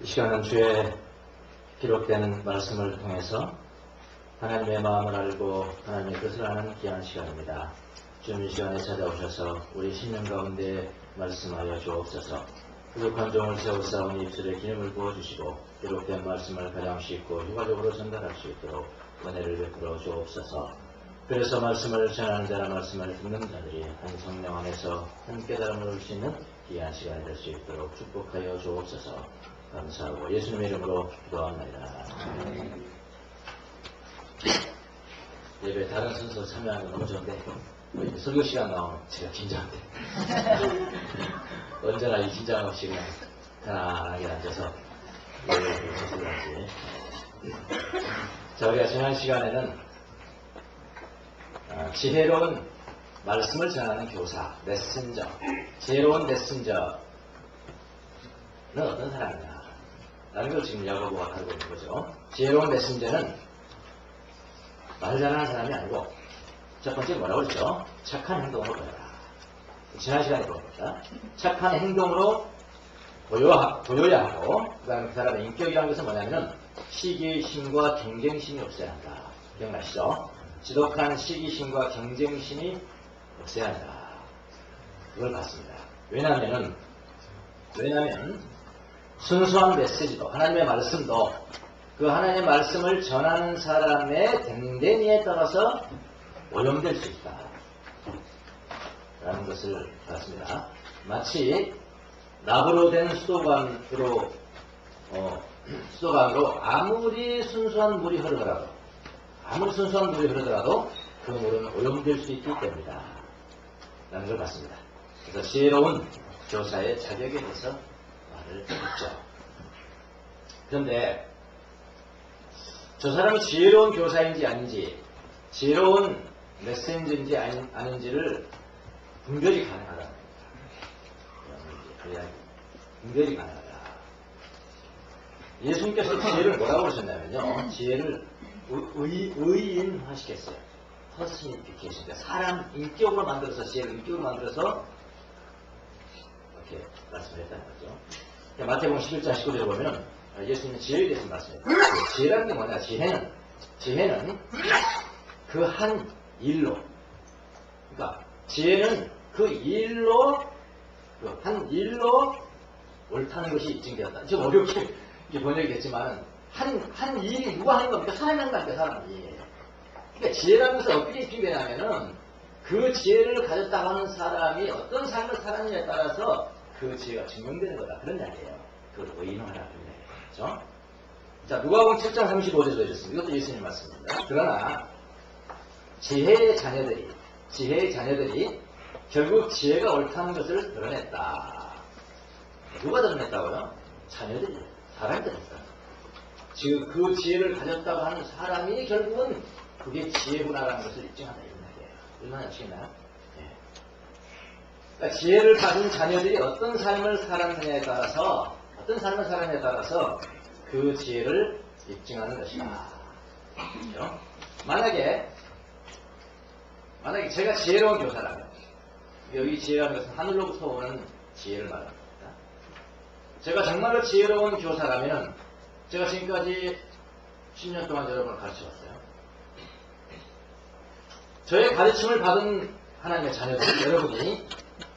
이 시간은 주의 기록된 말씀을 통해서 하나님의 마음을 알고 하나님의 뜻을 아는 귀한 시간입니다. 주님 이 시간에 찾아오셔서 우리 심령 가운데 말씀하여 주옵소서. 부족한 종을 세우사오니 입술에 기름을 부어주시고 기록된 말씀을 가장 쉽고 효과적으로 전달할 수 있도록 은혜를 베풀어 주옵소서. 그래서 말씀을 전하는 자나 말씀을 듣는 자들이 한 성령 안에서 한 깨달음을 얻을 수 있는 귀한 시간이 될 수 있도록 축복하여 주옵소서. 감사하고 예수님의 이름으로 기도합니다. 예배 다른 순서 참여하는 거 너무 좋은데 설교 시간 나오면 제가 긴장돼. 언제나 이 긴장 없이 그냥 편안하게 앉아서 예배를 드리는지. 자, 우리가 지난 시간에는 지혜로운 말씀을 전하는 교사, 메신저, 지혜로운 메신저는 어떤 사람이냐 라는 걸 지금 야고보가 다루고 있는 거죠. 지혜로운 메신저는 말 잘하는 사람이 아니고 첫 번째 뭐라고 그러죠? 착한 행동으로 보여라. 지난 시간에 보였다. 착한 행동으로 보여야 하고, 그 다음에 그 사람의 인격이라는 것은 뭐냐면 시기심과 경쟁심이 없어야 한다. 기억나시죠? 지독한 시기심과 경쟁심이 없어야 한다. 그걸 봤습니다. 왜냐하면 순수한 메시지도 하나님의 말씀도 그 하나님의 말씀을 전하는 사람의 댕댕이에 따라서 오염될 수 있다 라는 것을 봤습니다. 마치 납으로 된 수도관으로 아무리 순수한 물이 흐르더라도 그 물은 오염될 수 있기 때문이다 라는 걸 봤습니다. 그래서 지혜로운 교사의 자격에 대해서 말을 했죠. 그런데 저 사람이 지혜로운 교사인지 아닌지, 지혜로운 메신저인지 아닌지를 분별이 가능하다. 분별이 가능하다. 예수님께서 지혜를 뭐라고 그러셨냐면요. 지혜를 의인화시켰어요. 퍼스니피케이션. 사람 인격으로 만들어서, 지혜를 인격으로 만들어서 이렇게 말씀을 했다는 거죠. 마태복음 11장 19절에 보면 예수님이 지혜에 대해서 말씀해요. 지혜라는 게 뭐냐? 지혜는 그 한 일로, 그러니까 지혜는 그 한 일로 옳다는 것이 입증되었다. 좀 어렵게 번역이 됐지만 한 일이 누가 하는 겁니까? 사람이 하는 겁니까? 사람이. 그러니까 지혜라는 것은 어떻게 입증되냐면은 그 지혜를 가졌다고 하는 사람이 어떤 삶을 살았느냐에 따라서 그 지혜가 증명되는 거다. 그런 이야기예요. 그걸 의인화하라. 그런 이야기예요. 그렇죠? 자, 누가복음 7장 35절에 되어있습니다. 이것도 예수님 말씀입니다. 그러나 지혜의 자녀들이 결국 지혜가 옳다는 것을 드러냈다. 누가 드러냈다고요? 자녀들이, 사람이 드러냈다. 즉, 그 지혜를 가졌다고 하는 사람이 결국은 그게 지혜구나라는 것을 입증한다. 이런 이야기예요. 얼마나 아시겠나요? 네. 그러니까 지혜를 가진 자녀들이 어떤 삶을 살았느냐에 따라서 그 지혜를 입증하는 것이다. 그렇죠? 만약에 제가 지혜로운 교사라면, 여기 지혜라는 것은 하늘로부터 오는 지혜를 말합니다. 제가 정말로 지혜로운 교사라면 제가 지금까지 10년 동안 여러분을 가르쳐왔어요. 저의 가르침을 받은 하나님의 자녀들, 여러분이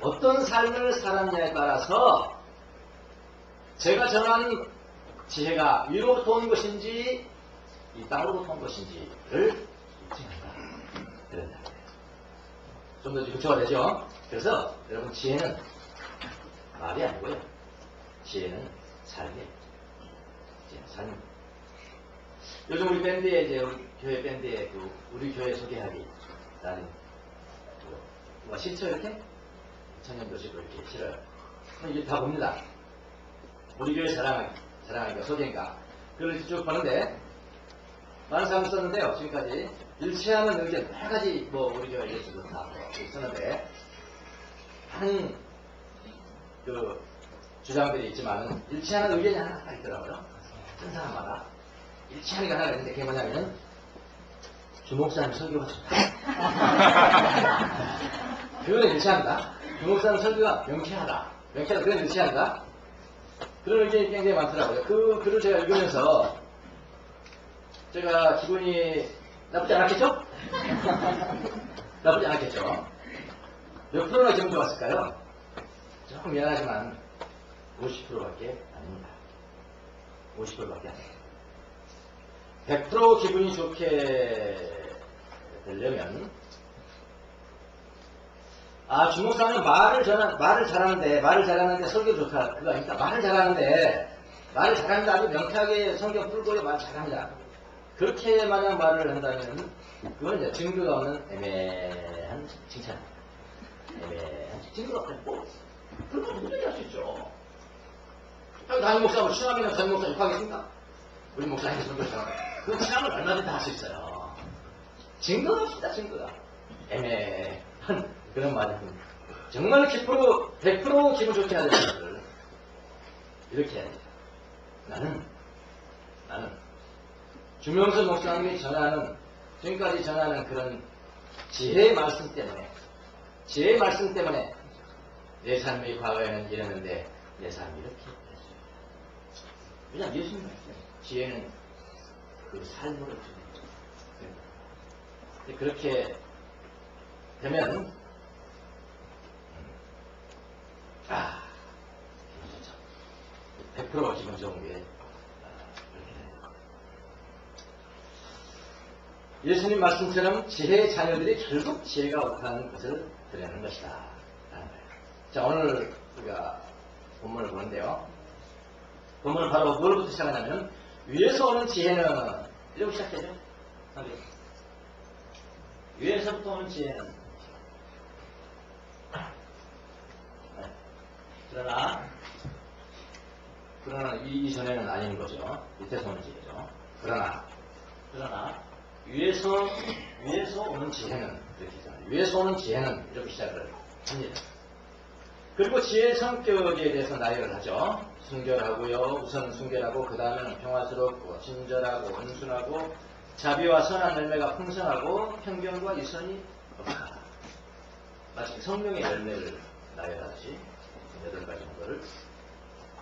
어떤 삶을 살았냐에 따라서 제가 전하는 지혜가 위로부터 온 것인지 이 땅으로부터 온 것인지를 입증한다. 그런 이야기예요. 좀 더 구체화 되죠? 그래서 여러분 지혜는 말이 아니고요. 지혜는 삶이에요. 삶. 요즘 우리 밴드에 우리 교회 밴드에 우리 교회 소개하기라는 싫죠 이렇게? 청년도시로 이렇게 싫어요. 이게 다 봅니다. 우리 교회 자랑하니까 소개인가. 그걸 쭉 보는데 많은 사람을 썼는데요. 지금까지 일치하는 의견 몇 가지 우리 교회 예수도 다 썼는데 한 주장들이 있지만 일치하는 의견이 하나 딱 있더라고요. 한 사람마다 일치하는 게 하나가 있는데 그게 뭐냐면 주목사님 설교가 좋다. 그거는 일치한다. 주목사님 설교가 명쾌하다. 그건 일치한다. 그런 의견이 굉장히 많더라고요. 그 글을 제가 읽으면서 제가 기분이 나쁘지 않았겠죠? 나쁘지 않았겠죠? 몇 프로나 기분 좋았을까요? 조금 미안하지만 50%밖에 아닙니다. 50%밖에 아닙니다. 100% 기분이 좋게 되려면 주목사는 말을 잘하는데 설교 좋다. 그거 아닙니까? 말을 잘하는데 아주 명쾌하게 성경 풀고 말 잘합니다. 그렇게 만약 말을 한다면 그건 이제 증거가 없는 애매한 칭찬입니다. 애매한 증거가 없는 그런 거 누구든지 할 수 있죠. 담임 목사 신앙이나 담임 목사 욕하겠습니까? 우리 목사님이 설교 잘하는 그 신앙을 얼마든지 다 할 수 있어요. 증거가 없습니다. 증거가 애매한 그런 말이 정말 100% 기분 좋게 해야 되는 것을 이렇게 해야 됩니다. 나는 주명선 목사님이 지금까지 전하는 그런 지혜의 말씀 때문에 내 삶이 과거에는 이랬는데 내 삶이 이렇게 됐어요. 왜냐하면 예수님 말씀 지혜는 그 삶으로 주는 거죠. 그렇게 되면 100% 기분 좋은 게 이렇게 됩니다. 예수님 말씀처럼 지혜의 자녀들이 결국 지혜가 없다는 것을 드러내는 것이다. 라는 거예요. 자, 오늘 우리가 본문을 보는데요. 본문은 바로 뭘부터 시작하냐면 위에서 오는 지혜는 이렇게 시작되죠. 위에서부터 오는 지혜는 그러나 이전에는 아닌 거죠. 밑에서 오는 지혜죠. 그러나 위에서 오는 지혜는 이렇게 있잖아요. 위에서 오는 지혜는 이렇게 시작을 합니다. 그리고 지혜의 성격에 대해서 나열을 하죠. 순결하고요. 우선 순결하고 그 다음에는 평화스럽고 친절하고 온순하고 자비와 선한 열매가 풍성하고 편견과 이선이 없다. 마치 성령의 열매를 나열하듯이 8가지 정도를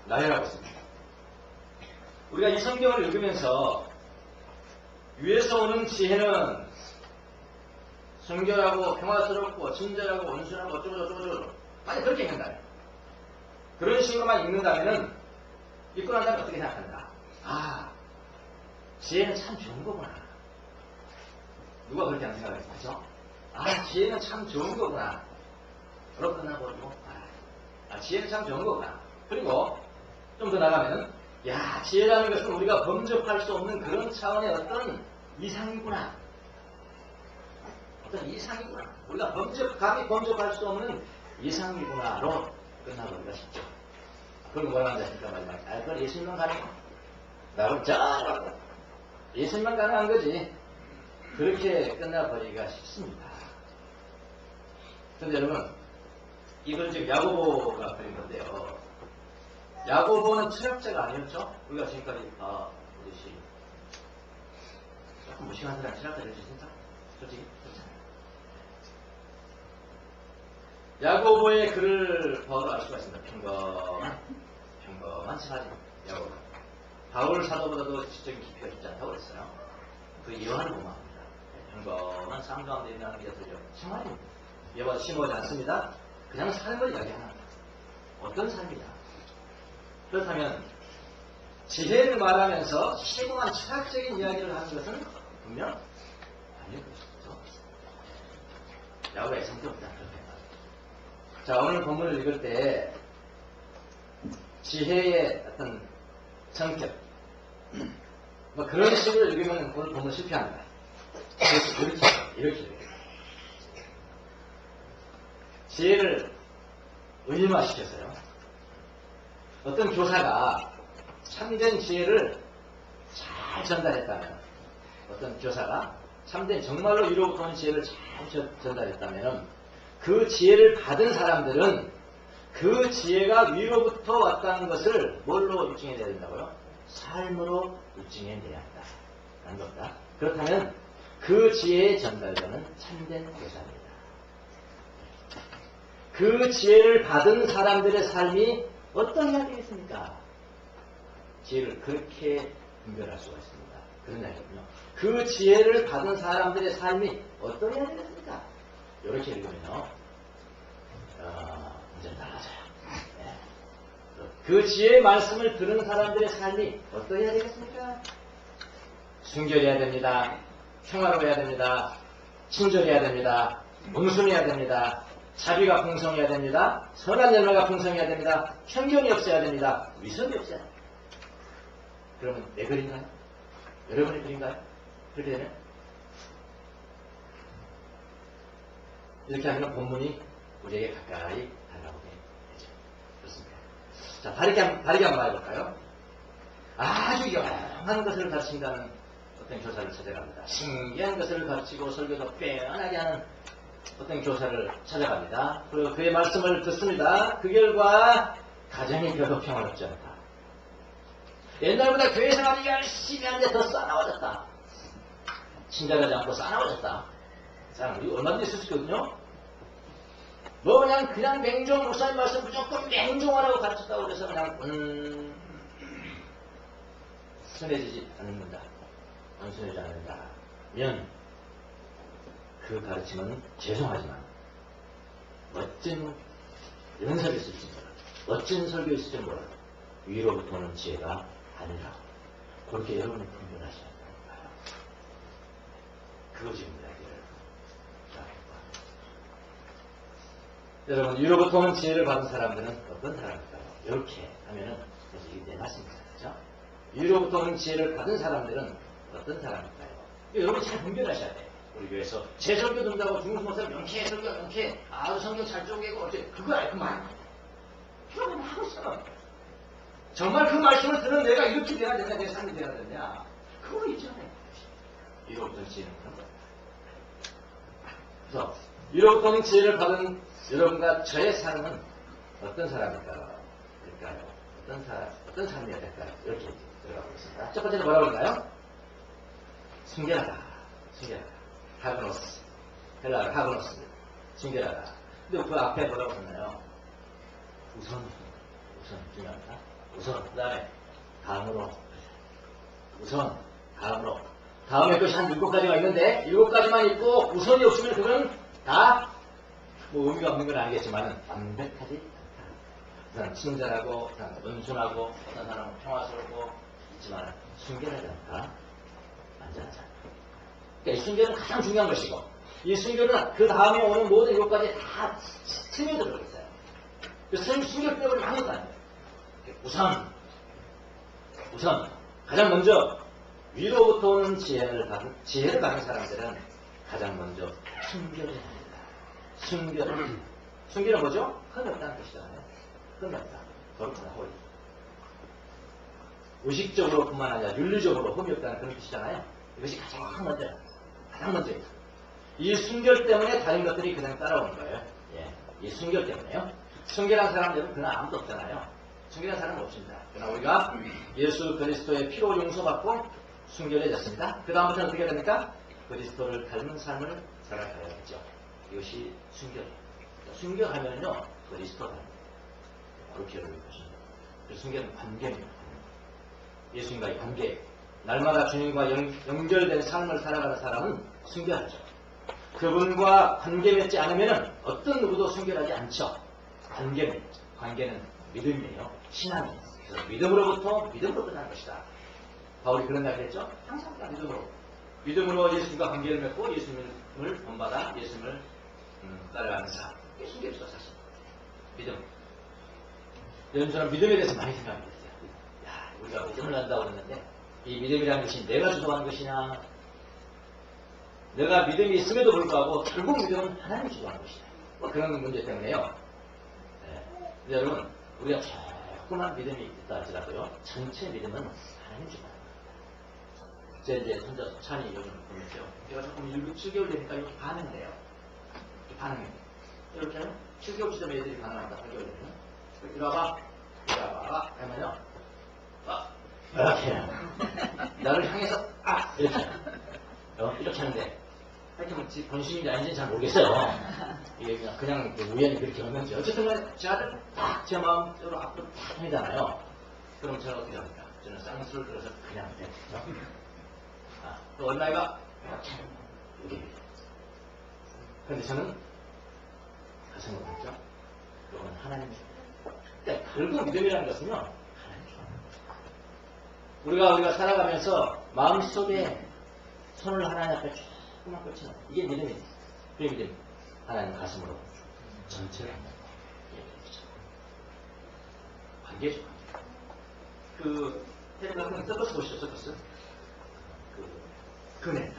나열하고 있습니다. 우리가 이 성경을 읽으면서 위에서 오는 지혜는 순결하고 평화스럽고 친절하고 온순하고 어쩌고저쩌고 만약 그렇게 읽는다면 그런 식으로만 읽는다면 읽고 난 다음에 어떻게 생각한다? 지혜는 참 좋은 거구나. 누가 그렇게 안 생각했죠? 지혜는 참 좋은 거구나. 그렇게 끝나버리고 지혜는 참 좋은 거구나. 그리고 좀 더 나가면 지혜라는 것은 우리가 범접할 수 없는 그런 차원의 어떤 이상이구나. 우리가 감히 범접할 수 없는 이상이구나로 끝나버리기가 쉽죠. 그럼 뭐라 한다니까 마지막에 그건 예수님만 가능해. 나는 예수님만 가능한 거지. 그렇게 끝나버리기가 쉽습니다. 그런데 여러분 이건 지금 야고보가 그린 건데요. 야고보는 철학자가 아니었죠? 우리가 지금까지 보듯이 조금 무식한 사람 철학자 될 수 있습니까? 솔직히 그렇잖아요. 야고보의 글을 봐도 알 수가 있습니다. 평범한 사진 야고보. 바울 사도보다도 지적인 깊이가 있지 않다고 그랬어요. 그 요한을 보면 합니다. 평범한 삶 가운데 있는 자들이요. 생활입니다. 여봐 심오하지 않습니다. 그냥 삶을 이야기하는 어떤 삶이냐. 그렇다면 지혜를 말하면서 심오한 철학적인 이야기를 하는 것은 분명 아닐 것이죠. 야고보의 성격보다 그렇게 말합니다. 자, 오늘 본문을 읽을 때 지혜의 어떤 성격 그런 식으로 읽으면 오늘 본문 실패합니다. 그래서 이렇게 지혜를 의인화시켜서요. 어떤 교사가 참된 지혜를 잘 전달했다면 어떤 교사가 참된 정말로 위로부터 온 지혜를 잘 전달했다면 그 지혜를 받은 사람들은 그 지혜가 위로부터 왔다는 것을 뭘로 입증해내야 된다고요? 삶으로 입증해내야 한다. 라는 겁니다. 그렇다면 그 지혜의 전달자는 참된 교사입니다. 그 지혜를 받은 사람들의 삶이 어떠해야 되겠습니까? 지혜를 그렇게 분별할 수가 있습니다. 그런 이야기군요. 그 지혜를 받은 사람들의 삶이 어떠해야 되겠습니까? 이렇게 읽으면요. 문제는 달라져요. 네. 그 지혜의 말씀을 들은 사람들의 삶이 어떠해야 되겠습니까? 순결해야 됩니다. 평화로워야 됩니다. 친절해야 됩니다. 온순해야 됩니다. 자비가 풍성해야 됩니다. 선한 열매가 풍성해야 됩니다. 편견이 없어야 됩니다. 위선이 없어야 됩니다. 그러면 내 글인가요? 여러분의 글인가요? 그렇게 되면 이렇게 하면 본문이 우리에게 가까이 다가오게 되죠. 그렇습니다. 자, 다르게 한번 해볼까요? 아주 영한 것을 가르친다는 어떤 교사를 찾아갑니다. 신기한 것을 가르치고 설교도 빼어나게 하는 어떤 교사를 찾아갑니다. 그리고 그의 말씀을 듣습니다. 그 결과 가정이 별로 평화롭지 않다. 옛날보다 교회 생활이 열심히 하는데 더 싸나워졌다. 친절하지 않고 싸나워졌다. 사람들이 얼마든지 있을 수 있거든요. 뭐 그냥 맹종 목사님 말씀 무조건 맹종하라고 가르쳤다고 그래서 그냥 순해지지 않는다. 온순해지지 않는다면 그 가르침은 죄송하지만 멋진 연설이 있을지 몰라도 멋진 설교 있을지 몰라도 위로부터 오는 지혜가 아니라 그렇게 여러분이 분별하셔야 됩니다. 그것입니다. 여러분, 위로부터 오는 지혜를 받은 사람들은 어떤 사람일까요? 이렇게 하면은 그래서 이게 내 말씀입니다. 그렇죠? 위로부터 오는 지혜를 받은 사람들은 어떤 사람일까요? 여러분 잘 분별하셔야 돼요. 우리 교회에서 제 설교 듣는다고 중국모사 명쾌 설교 명쾌 아주 성경 잘 쪼개고 어째 그거 그 말 그러면 하고 있어. 정말 그 말씀을 들은 내가 이렇게 돼야 되냐, 내 삶이 돼야 되냐, 그거 있잖아요. 위로부터 지혜는 그런 거예요. 그래서 위로부터 오는 지혜를 받은 여러분과 저의 삶은 어떤 사람일까요? 어떤 삶이어야 될까요? 이렇게 들어가보겠습니다. 첫 번째는 뭐라고 할까요? 순결하다. 하그노스. 헬라어 하그노스. 순결하다. 근데 그 앞에 뭐라고 했나요? 우선 중요합니다. 우선, 그 다음에 다음으로. 우선, 다음으로. 다음에 것이 한 7가지가 있는데 7가지만 있고 우선이 없으면 그건 다 뭐 의미가 없는 건 아니겠지만 완벽하지 않다. 우선 친절하고, 온순하고, 어떤 사람은 평화스럽고 있지만 순결하지 않다. 완전하지 않다. 그러니까 이 순결은 가장 중요한 것이고, 이 순결은 그 다음에 오는 모든 7가지 다 스며들어 있어요. 그래서 순결 빼고는 아무것도 아니에요. 우선 가장 먼저 위로부터 오는 지혜를 받은 사람들은 가장 먼저 순결을 합니다. 순결은 뭐죠? 흠이 없다는 뜻이잖아요. 흠이 없다. 거룩하다, 홀리. 의식적으로뿐만 아니라 윤리적으로 흠이 없다는 그런 뜻이잖아요. 이것이 가장 먼저. 이 순결 때문에 다른 것들이 그냥 따라오는 거예요. 예, 이 순결 때문에요. 순결한 사람들은 그냥 아무도 없잖아요. 순결한 사람은 없습니다. 그러나 우리가 예수 그리스도의 피로 용서받고 순결해졌습니다. 그 다음부터는 어떻게 됩니까? 그리스도를 닮은 삶을 살아가야겠죠. 이것이 순결이에요. 순결하면요, 그리스도 닮은 그렇게 여러분 보십니다. 순결은 관계입니다. 예수님과의 관계. 날마다 주님과 연결된 삶을 살아가는 사람은 순결하죠. 그분과 관계 맺지 않으면 어떤 누구도 순결하지 않죠. 관계는 믿음이에요. 신앙이에요. 그래서 믿음으로 끝나는 것이다. 바울이 그런 이야기를 했죠. 항상 다 믿음으로 예수님과 관계를 맺고 예수님을 본받아 예수님을 따라가는 삶. 이게 순결이죠, 사실. 믿음. 여러분 믿음에 대해서 많이 생각하게 됐어요. 야, 우리가 믿음을 한다고 그랬는데 이 믿음이라는 것이 내가 주도하는 것이냐, 내가 믿음이 있음에도 불구하고 결국 믿음은 하나님이 주도하는 것이냐, 뭐 그런 문제 때문에요. 네. 여러분, 우리가 조그만 믿음이 있다 할지라도요, 전체 믿음은 하나님이 주도하는 겁니다. 제 이제 혼자 찬이 요즘 보면서요, 제가 조금 7개월 되니까 이렇게 반응돼요. 반응해요. 이렇게 하면 7개월쯤 애들이 반응한다. 8개월 되면 이리 와봐 하면요, 이렇게 나를 향해서 이렇게 하는데 하여튼 뭐 본심인지 아닌지 잘 모르겠어요. 이게 그냥 우연히 그렇게 하는지 어쨌든 제 아들 딱 제 마음으로 앞으로 딱 하잖아요. 그럼 제가 어떻게 합니까? 저는 쌍수를 들어서 그냥 돼. 또 얼마가? 여기. 그런데 저는 가슴을 봤죠. 그건 하나님. 그러니까 결국 믿음이라는 것은요, 하나님 좋아요. 우리가 살아가면서 마음속에 손을 하나님 앞에 조금만 꽂혀. 이게 믿음이에요. 그게 믿음. 하나님 가슴으로 전체를 한다. 관계죠. 텔레그램은 서커스 보시죠, 서커스. 그네.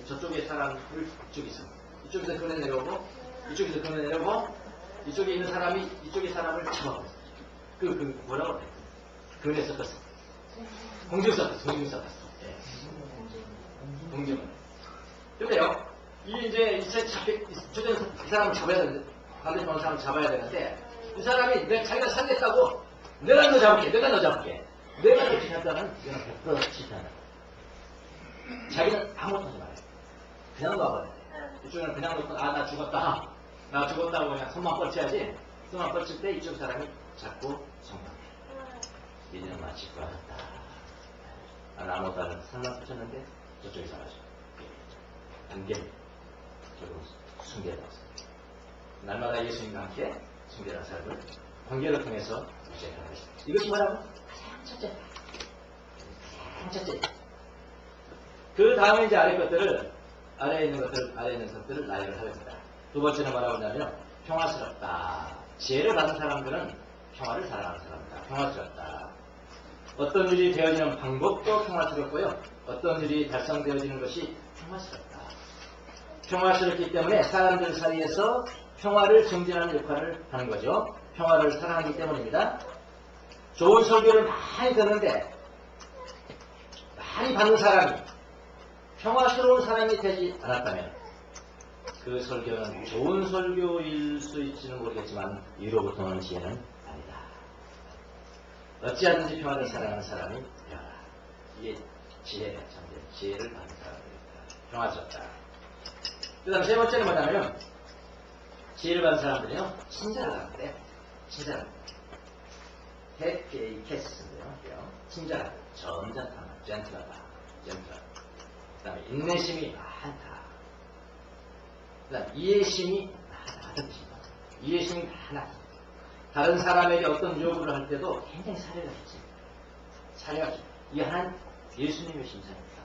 저쪽에 사람을 이쪽에서 그네 내려오고, 이쪽에서 그네 내려오고, 이쪽에 있는 사람이 이쪽에 사람을 잡아버렸어요. 뭐라고 그래? 그네 서커스. 공중 서커스. 예. 공중은. 근데요, 이제 저쪽에서 이 사람을 잡아야 되는데, 반대편 오는 사람을 잡아야 되는데, 이 사람이 자기가 살겠다고, 내가 너 잡을게. 내가 너 지켰다는 이건 100% 실패하는 거야. 자기는 아무것도 하지 말아요. 그냥 놔버려. 이쪽에는 그냥 놓고, 나 죽었다. 나 죽었다고 그냥 손만 뻗쳐야지. 손만 뻗칠 때 이쪽 사람이 자꾸 성공해. 이제는 마치 빠졌다. 아무것도 안 하고 손만 뻗쳤는데 저쪽이 사라져. 관계를 결국 숭배하고 있습니다. 날마다 예수님과 함께 숭배하는 삶을 관계를 통해서 유지하는 것입니다. 이것이 뭐라고? 가장 첫째. 그 다음에 이제 아래에 있는 것들을 나열을 하겠습니다. 두 번째는 뭐라고 하냐면, 평화스럽다. 지혜를 받은 사람들은 평화를 사랑하는 사람이다. 평화스럽다. 어떤 일이 되어지는 방법도 평화스럽고요. 어떤 일이 달성되어지는 것이 평화스럽다. 평화스럽기 때문에 사람들 사이에서 평화를 증진하는 역할을 하는 거죠. 평화를 사랑하기 때문입니다. 좋은 설교를 많이 듣는데 많이 받는 사람이 평화스러운 사람이 되지 않았다면 그 설교는 좋은 설교일 수 있지는 모르겠지만 이로부터 오는 지혜는 아니다. 어찌하든지 평화를 사랑하는 사람이 되어라. 이게 지혜를 받는 사람들입니다. 평화스럽다. 그 다음 세 번째는 뭐냐면, 지혜를 받은 사람들이요, 친절하다는데, 캐스인데요, 친절하다, 점잖다, 젠틀하다. 그 다음에 인내심이 많다. 그 다음에 이해심이 많다. 이해심이 많아. 다른 사람에게 어떤 요구를 할 때도 굉장히 사례가 깊습니다. 이 하나는 예수님의 심사입니다.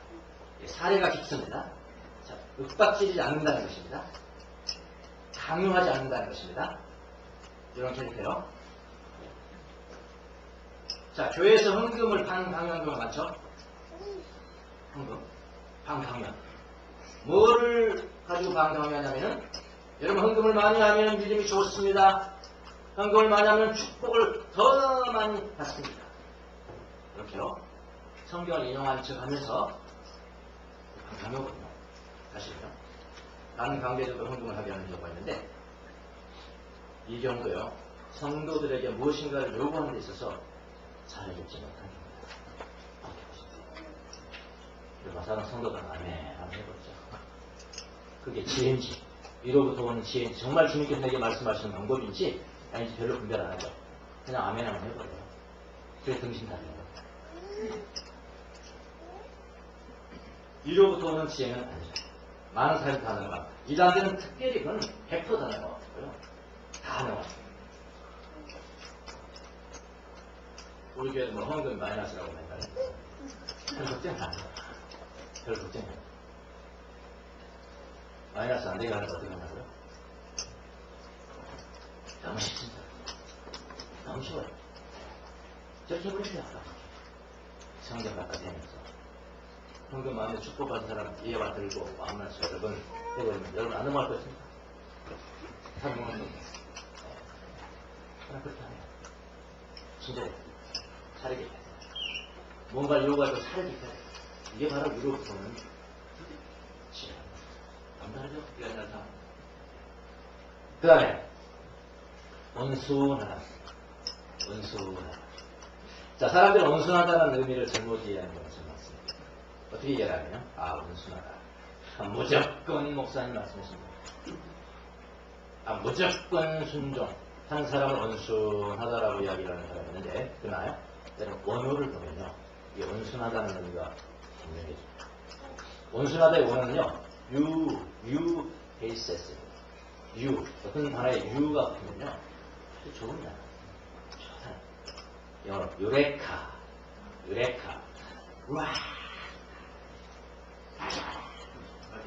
사례가 깊습니다. 윽박지르지 않는다는 것입니다. 강요하지 않는다는 것입니다. 이런 캐릭터요. 자, 교회에서 헌금을 반강요한 경우가 많죠? 반강요. 뭐를 가지고 반강요하냐면은, 여러분 헌금을 많이 하면 믿음이 좋습니다. 헌금을 많이 하면 축복을 더 많이 받습니다. 이렇게요. 성경을 인용한 척 하면서 반강요거든요. 사실은요. 다른 관계자도 헌금을 하게 하는 경우가 있는데, 이 경우도요, 성도들에게 무엇인가를 요구하는 데 있어서 잘해주지 못한 경우입니다. 그리고 사람 성도가 안 해버리죠. 그게 지혜인지, 위로부터 오는 지혜인지, 정말 주님께서 내게 말씀하시는 방법인지, 아닌지 별로 분별 안 하죠. 그냥 아멘하면 해버려요. 그게 등신다네요. 위로부터 오는 지혜는 아니죠. 많은 사람이 다 넘어가. 이 단계는 특별히 그건 100% 다 넘어갔고요. 다 넘어갔어요. 우리 교회는 헌금 마이너스라고 맨날. 별 걱정 안 해요. 별 걱정 안 해요. 마이너스 안 되게 하는데 어떻게 하냐고요? 너무 쉽습니다. 너무 쉬워요. 저렇게 해버리세요. 성경 갖다 대면서. 헌금 마음에 축복받은 사람 예와 들고 마음만서 여러분 해버리면 여러분 안 넘어갈 것 같습니다. 다 넘어갈 것 같습니다. 하나 그렇게 하네요. 진짜요. 사르게 해야 돼요. 뭔가를 요구하고 사르게 해야 돼요. 이게 바로 위로부터는 지혜. 안 다르죠? 옛날 사람. 그 다음에 온순하다. 자, 사람들은 온순하다는 의미를 잘못 이해하는 경우가 좀 많습니다. 어떻게 이해하냐면, 온순하다. 무조건 목사님 말씀하십니다. 무조건 순종. 한 사람은 온순하다라고 이야기를 하는 사람이 있는데, 그나요? 원어를 보면요. 이 온순하다는 의미가 분명히 온순하다의 원어는요. you basis. you. 어떤 단어에 you가 붙으면요. 아주 좋은 단어. 좋다. 영어로 유레카. 와.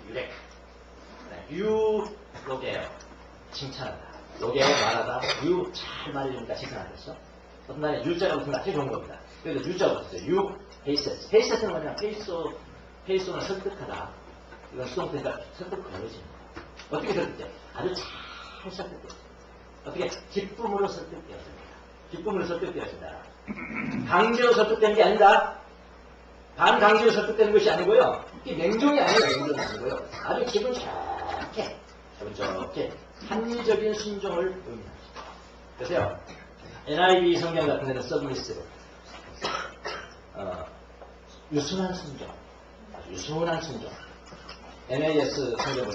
유레카. you 요게요. 칭찬한다. 요게 말하다. you 잘 말해주니까 칭찬하겠어. 어떤 날에 U자가 붙으면 아주 좋은 겁니다. 그래서 U자가 붙었어요. You basis. basis는 뭐냐? 페이소는 설득하다. 이건 수동태니까 설득하여지는 거예요. 어떻게 설득해? 아주 잘 설득해요. 어떻게? 기쁨으로 설득되어집니다. 기쁨으로 설득되어진다. 강제로 설득되는 게 아니다. 반강제로 설득되는 것이 아니고요. 이게 맹종이 아니에요. 맹종이 아니고요. 아주 기분 좋게 합리적인 순종을 의미합니다. 그래서요. NIV 성경 같은 데는 서브미스로 유순한 순종, 아주 유순한 순종. NAS 성경은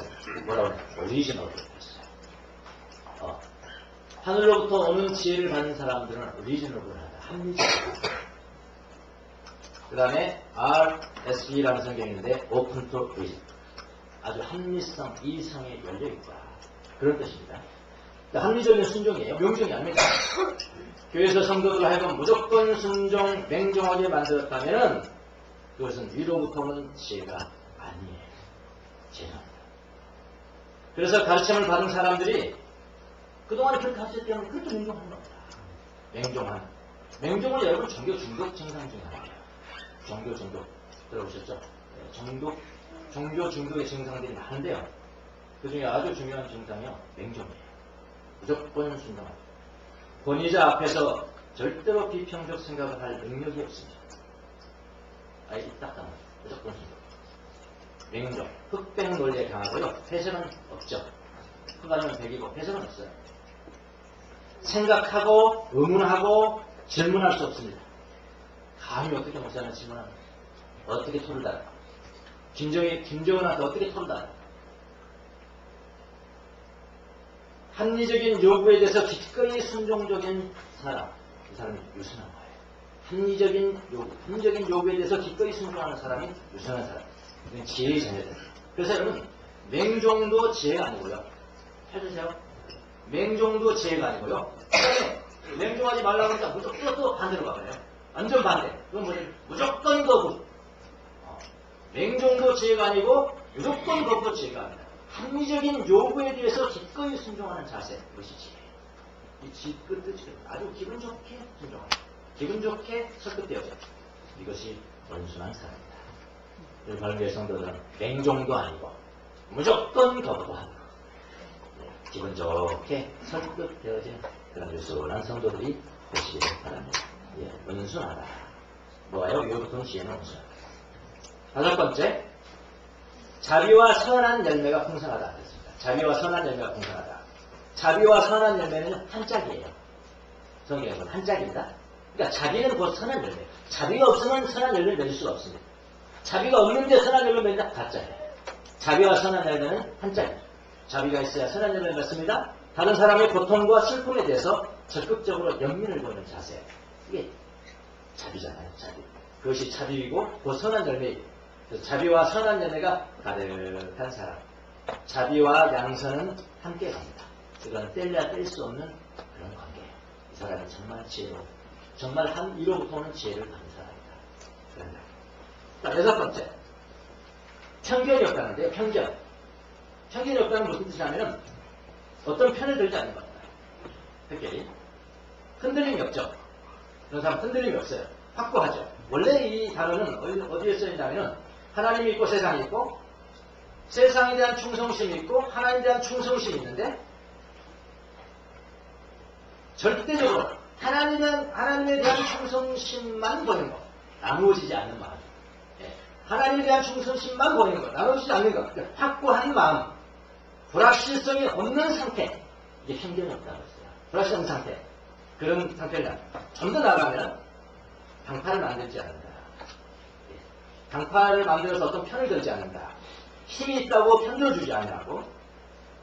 뭐라고 해요? 오리지널로 했어요. 하늘로부터 오는 지혜를 받는 사람들은 오리지널로 하다. 합리적으로. 그 다음에 RSV라는 성경인데 Open to Reason. 아주 합리성, 이성에 열려있다. 그런 뜻입니다. 합리적인 순종이에요. 명종이 아닙니다. 교회에서 성도들 하여금 무조건 순종, 맹종하게 만들었다면 그것은 위로부터 오는 지혜가 아니에요. 죄송합니다. 그래서 가르침을 받은 사람들이 그동안에 그렇게 하셨기 때문에 그것도 맹종한 겁니다. 맹종은 여러분 종교 중독 증상 중에 하나예요. 종교 중독 들어보셨죠? 종교 중독의 증상들이 많은데요. 그 중에 아주 중요한 증상이요. 맹종이에요. 무조건 순종합니다. 권위자 앞에서 절대로 비평적 생각을 할 능력이 없습니다. 아예 딱딱합니다. 무조건 순종. 맹종. 흑백 논리에 강하고요. 폐쇄는 없죠. 흑 아니면 백이고 폐쇄는 없어요. 생각하고 의문하고 질문할 수 없습니다. 감히 어떻게 목사는 질문하는 어떻게 토를 달아? 김정은한테 어떻게 토를 달아? 합리적인 요구에 대해서 기꺼이 순종적인 사람, 그 사람이 유순한 거예요. 합리적인 요구에 대해서 기꺼이 순종하는 사람이 유순한 사람. 이건 지혜의 자녀들. 그래서 여러분, 맹종도 지혜가 아니고요. 해주세요. 맹종도 지혜가 아니고요. 맹종하지 말라고 하니까 무조건 또 반대로 가봐요. 완전 반대. 그건 뭐지? 무조건 거부. 맹종도 지혜가 아니고 무조건 거부도 지혜가 아니다. 합리적인 요구에 대해서 기꺼이 순종하는 자세, 그것이 지혜예요. 이 지껏 뜻이 아주 기분 좋게 순종합니다. 기분 좋게 설득되어져. 이것이 온순한 사람입니다. 우리 발교의 성도들은 맹종도 아니고 무조건 거부도 하고 기분 좋게 설득되어진 그런 유순한 성도들이 되시기를 바랍니다. 예, 온순하다. 뭐예요? 이거부터는 지혜는 온순하다. 다섯 번째, 자비와 선한 열매가 풍성하다. 그랬습니다. 자비와 선한 열매가 풍성하다. 자비와 선한 열매는 한짝이에요. 성경에서는 한짝입니다. 그러니까 자비는 곧 선한 열매. 자비가 없으면 선한 열매를 맺을 수가 없습니다. 자비가 없는데 선한 열매를 맺는다? 가짜예요. 자비와 선한 열매는 한짝이에요. 자비가 있어야 선한 열매를 맺습니다. 다른 사람의 고통과 슬픔에 대해서 적극적으로 연민을 보이는 자세. 이게 자비잖아요. 자비. 그것이 자비이고 곧 선한 열매이고. 자비와 선한 열매가 가득한 사람. 자비와 양선은 함께 갑니다. 이건 뗄래야 뗄 수 없는 그런 관계예요. 이 사람이 정말 지혜로, 정말 한 이로부터 오는 지혜를 받는 사람이다. 자, 여섯 번째. 편견이 없다는데요. 편견. 편견이 없다는 무슨 뜻이냐면 어떤 편을 들지 않는 겁니다. 특별히 흔들림이 없죠. 그런 사람 흔들림이 없어요. 확고하죠. 원래 이 단어는 어디에 써있냐면 하나님이 있고 세상이 있고 세상에 대한 충성심이 있고 하나님에 대한 충성심이 있는데 절대적으로 하나님에 대한 충성심만 보이는 것. 나누어지지 않는 마음. 하나님에 대한 충성심만 보이는 것. 나누어지지 않는 것. 확고한 마음. 불확실성이 없는 상태. 이게 편견이 없다고 했어요. 불확실한 상태. 그런 상태를 좀 더 나아가면 당파를 만들지 않는다. 당파를 만들어서 어떤 편을 들지 않는다. 힘이 있다고 편들어주지 않냐고.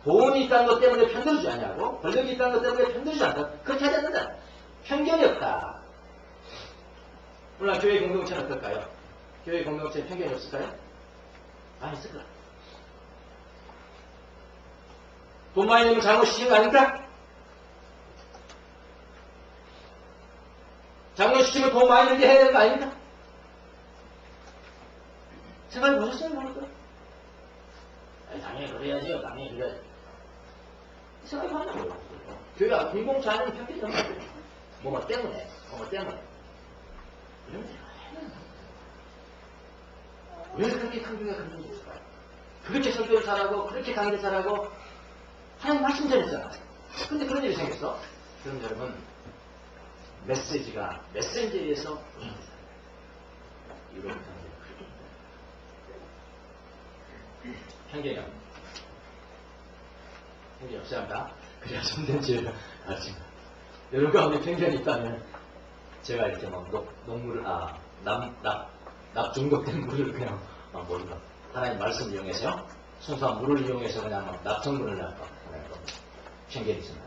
돈이 있다는 것 때문에 편들어주지 않냐고. 권력이 있다는 것 때문에 편들어주지 않는다. 그렇게 하지 않는다. 편견이 없다. 물론 교회 공동체는 어떨까요? 교회 공동체에 편견이 없을까요? 많이 있을 거야. 돈 많이 내면 잘못시킨 거 아닙니까? 잘못시키면 돈 많이 내게 해야 되는 거 아닙니까? 생각해 보셨어요? 그러니까? 당연히 그래야지요. 당연히 그래야지. 생각해 보냐고요. 교회가 공동체 안에는 편견이 없는 거예요. 뭐뭐 때문에. 이러면 왜 그렇게 큰 교회가 그런지 있을까요? 그렇게 설교를 잘하고 그렇게 강의를 잘하고 하나님 말씀 전했잖아요. 근데 그런 일이 생겼어. 그럼 여러분 메시지가 메신저에 의해서 이런 편견이 없어야 한다. 그래야 손댄 죄를 알지. 여러분 가운데 편견이 있다면 제가 이렇게 막 녹물을 납 중독된 물을 그냥 막 모른다. 하나님 말씀 이용해서요. 순수한 물을 이용해서 그냥 막 납성물을 낼까. 편견이 있습니다.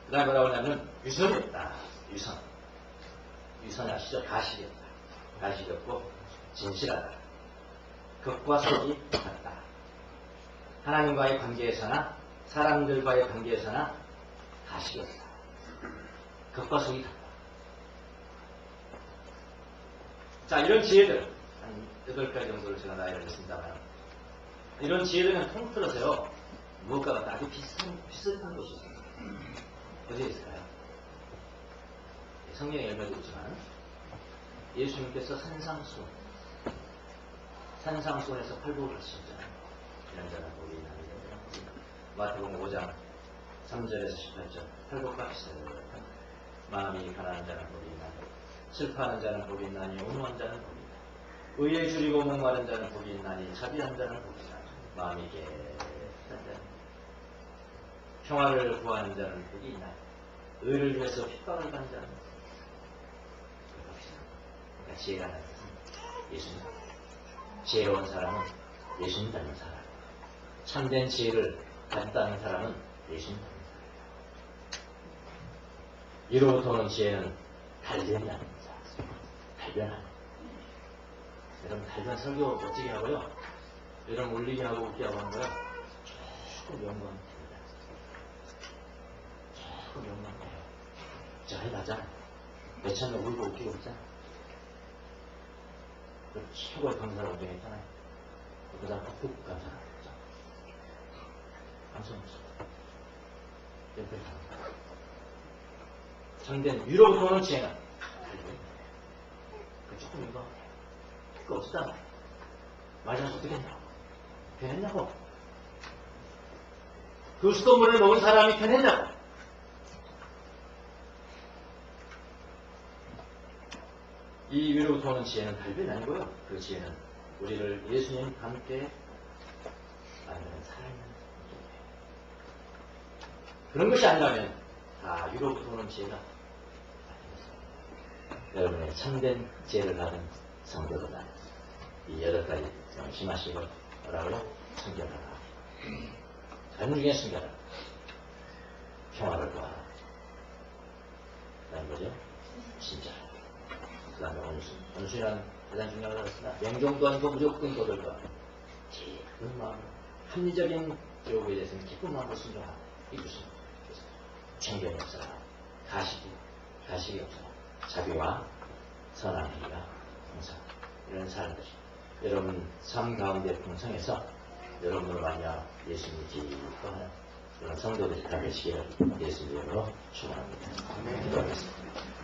그 다음에 뭐라고 하냐면 유선이 없다. 유선이 아시죠? 가식이 없다. 가식이 없고 진실하다. 겉과 속이 같다. 하나님과의 관계에서나 사람들과의 관계에서나 가식이 없다. 겉과 속이 같다. 자, 이런 지혜들 한 8가지 정도를 제가 나열을 했습니다만 이런 지혜들은 통틀어서요. 무엇과가 아주 비슷한 것이 있습니다. 어디에 있을까요? 성경에 열매도 있지만 예수님께서 산상수훈에서 팔복을 하셨잖아요. 이런저런 복이 있나니 마태복음 5장 3절에서 18절 팔복과 비슷해요. 마음이 가난한 자는 복이 있나니 슬퍼하는 자는 복이 있나니 온유한 자는 복이 있나니 의에 줄이고 목마른 자는 복이 있나니 자비한 자는 복이 있나니 마음이 깨끗한 자는 평화를 구하는 자는 복이 있나니 의를 위해서 핍박을 받는 자는 그러니까 지혜가 나는 예수님. 지혜로운 사람은 예수님 닮은 사람. 참된 지혜를 가졌다는 사람은 예수님 닮은 사람. 이로부터 오는 지혜는 달변이 아닙니다. 달변하는. 여러분 달변 설교 멋지게 하고요. 여러분 울리게 하고 웃게 하고 하는 거요. 조금 영광입니다. 조금 영광이에요. 저 해가자. 몇천명 울고 웃기고 있잖아. 그 최고의 강사를 운영했잖아요. 그 다음 북극 강사를 했죠. 감성 없어. 옆에 가는 참된 위로부터 오는 지혜는 그 조금 이거 그거 없었잖아. 맞아서 어떻게 했냐고. 변했냐고. 그 수돗물을 먹은 사람이 변했냐고. 이 위로부터 오는 지혜는 달변이 아니고요. 그 지혜는 우리를 예수님과 함께 만드는 살아있는 존재예요. 그런 것이 아니라면 다 위로부터 오는 지혜가 아니겠습니다. 여러분의 참된 지혜를 받은 성도들은 이 8가지 명심하시고 뭐라고요? 숨겨라라. 간중에 숨겨라. 평화를 구하라. 그 다음 뭐죠? 진짜라. 그 다음에 원수란 대단히 중요한 것입니다. 명종도 아니고 무조건 도들과 기쁜 마음, 합리적인 교육에 대해서는 기쁜 마음으로 순종하라. 이 무슨 편견이 없어라. 가식이 없어라. 자비와 선한 행위가 풍성. 이런 사람들. 여러분 삶 가운데 풍성해서 여러분으로 만약 예수님이 기뻐하는 그런 성도들이 다 되시기를 예수님으로 축원합니다. 기도하겠습니다.